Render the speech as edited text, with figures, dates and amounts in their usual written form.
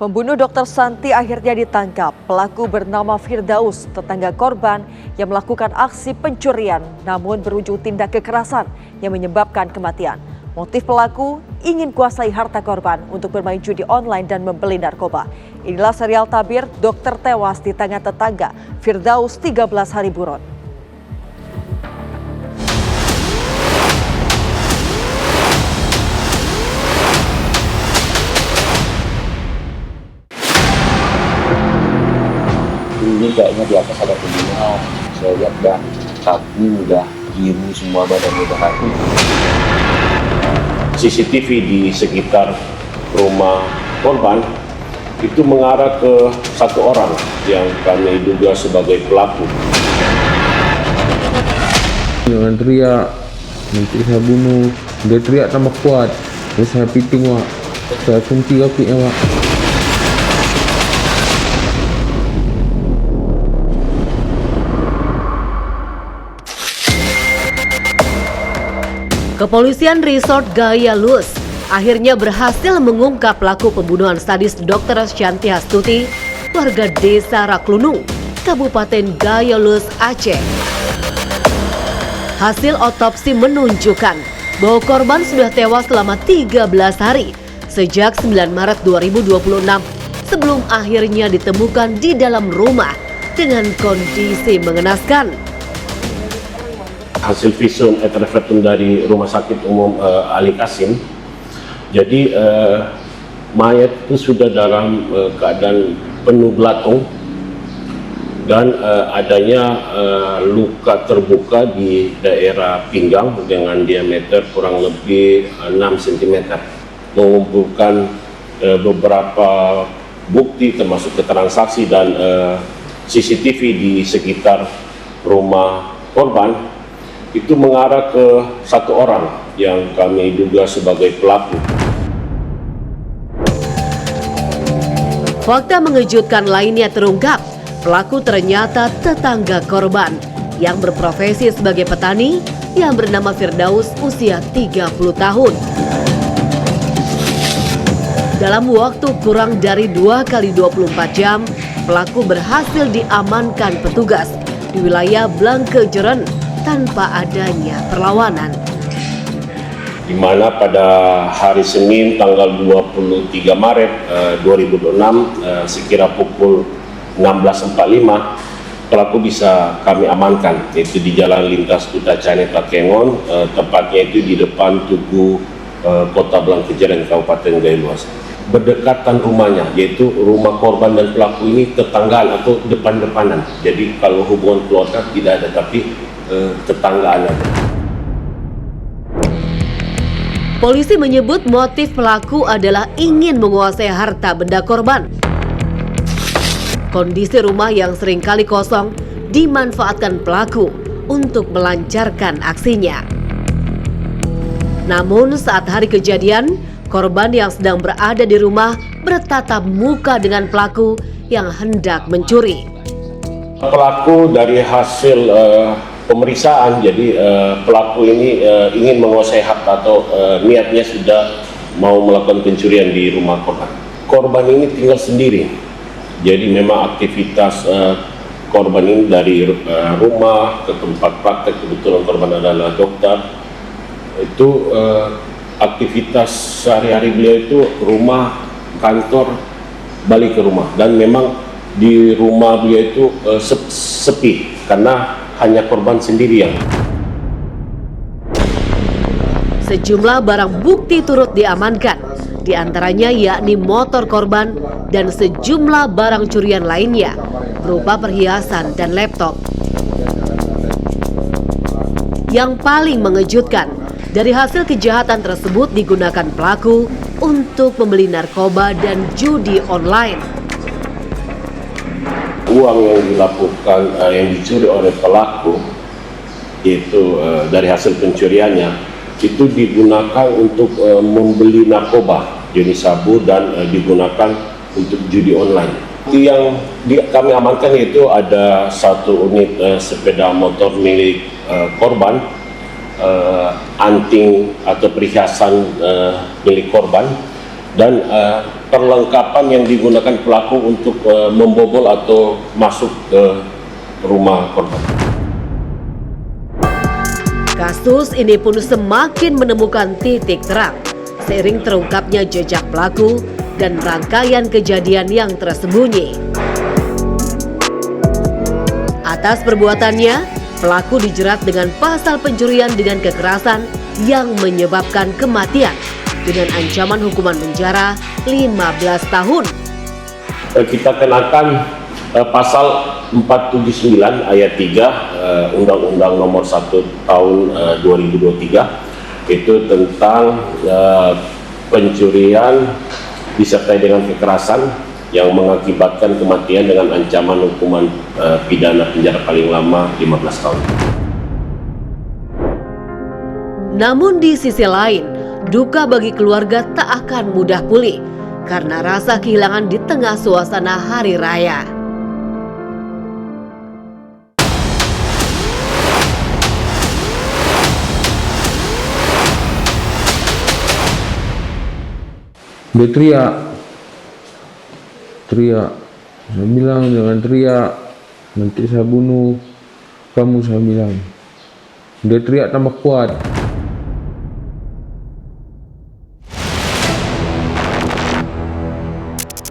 Pembunuh Dr. Santi akhirnya ditangkap. Pelaku bernama Firdaus, tetangga korban yang melakukan aksi pencurian namun berujung tindak kekerasan yang menyebabkan kematian. Motif pelaku ingin kuasai harta korban untuk bermain judi online dan membeli narkoba. Inilah serial tabir dokter tewas di tangan tetangga Firdaus 13 hari buron. Ini kayaknya di atas ada pembunuhan. Saya lihat udah kaki, udah biru semua badan, udah kaki. CCTV di sekitar rumah korban itu mengarah ke satu orang yang kami duga sebagai pelaku. Jangan teriak, nanti saya bunuh. Dia teriak tambah kuat. Terus saya piting, Wak. Saya kunci kakinya, Wak. Kepolisian Resort Gaya Luwus akhirnya berhasil mengungkap pelaku pembunuhan sadis Dr. Shanti Astuti, warga desa Raklunung, Kabupaten Gaya Luwus, Aceh. Hasil otopsi menunjukkan bahwa korban sudah tewas selama 13 hari sejak 9 Maret 2026 sebelum akhirnya ditemukan di dalam rumah dengan kondisi mengenaskan. Hasil visum et repertum dari Rumah Sakit Umum Ali Kasim, jadi mayat itu sudah dalam keadaan penuh belatung dan adanya luka terbuka di daerah pinggang dengan diameter kurang lebih 6 cm. Mengumpulkan beberapa bukti termasuk keterangan saksi dan CCTV di sekitar rumah korban itu mengarah ke satu orang yang kami duga sebagai pelaku. Fakta mengejutkan lainnya terungkap. Pelaku ternyata tetangga korban yang berprofesi sebagai petani yang bernama Firdaus usia 30 tahun. Dalam waktu kurang dari 2 kali 24 jam, pelaku berhasil diamankan petugas di wilayah Blangkejeren tanpa adanya perlawanan. Di mana pada hari Senin tanggal 23 Maret 2026 sekira pukul 16.45 pelaku bisa kami amankan, yaitu di Jalan Lintas Kutacane Takengon, tepatnya itu di depan Tugu Kota Blangkejeren, Kabupaten Gaya Luwus. Berdekatan rumahnya, yaitu rumah korban dan pelaku ini tetanggaan atau depan-depanan. Jadi kalau hubungan keluarga tidak ada, tapi tetanggaan ada. Polisi menyebut motif pelaku adalah ingin menguasai harta benda korban. Kondisi rumah yang seringkali kosong dimanfaatkan pelaku untuk melancarkan aksinya. Namun saat hari kejadian, korban yang sedang berada di rumah bertatap muka dengan pelaku yang hendak mencuri. Pelaku dari hasil pemeriksaan, jadi pelaku ini ingin menguasai harta atau niatnya sudah mau melakukan pencurian di rumah korban. Korban ini tinggal sendiri, jadi memang aktivitas korban ini dari rumah ke tempat praktek, kebetulan korban adalah dokter, itu aktivitas sehari-hari beliau itu rumah, kantor, balik ke rumah, dan memang di rumah beliau itu sepi karena hanya korban sendirian. Sejumlah barang bukti turut diamankan, di antaranya yakni motor korban dan sejumlah barang curian lainnya berupa perhiasan dan laptop. Yang paling mengejutkan, dari hasil kejahatan tersebut digunakan pelaku untuk membeli narkoba dan judi online. Uang yang dilakukan, yang dicuri oleh pelaku itu dari hasil pencuriannya itu digunakan untuk membeli narkoba jenis sabu dan digunakan untuk judi online. Yang kami amankan itu ada satu unit sepeda motor milik korban, anting atau perhiasan milik korban, dan perlengkapan yang digunakan pelaku untuk membobol atau masuk ke rumah korban. Kasus ini pun semakin menemukan titik terang seiring terungkapnya jejak pelaku dan rangkaian kejadian yang tersembunyi. Atas perbuatannya, pelaku dijerat dengan pasal pencurian dengan kekerasan yang menyebabkan kematian dengan ancaman hukuman penjara 15 tahun. Kita kenakan pasal 479 ayat 3 Undang-Undang Nomor 1 Tahun 2023 itu tentang pencurian disertai dengan kekerasan yang mengakibatkan kematian dengan ancaman hukuman pidana penjara paling lama 15 tahun. Namun di sisi lain, duka bagi keluarga tak akan mudah pulih karena rasa kehilangan di tengah suasana hari raya. Dia teriak, saya bilang jangan teriak, nanti saya bunuh kamu, saya bilang. Dia teriak tambah kuat.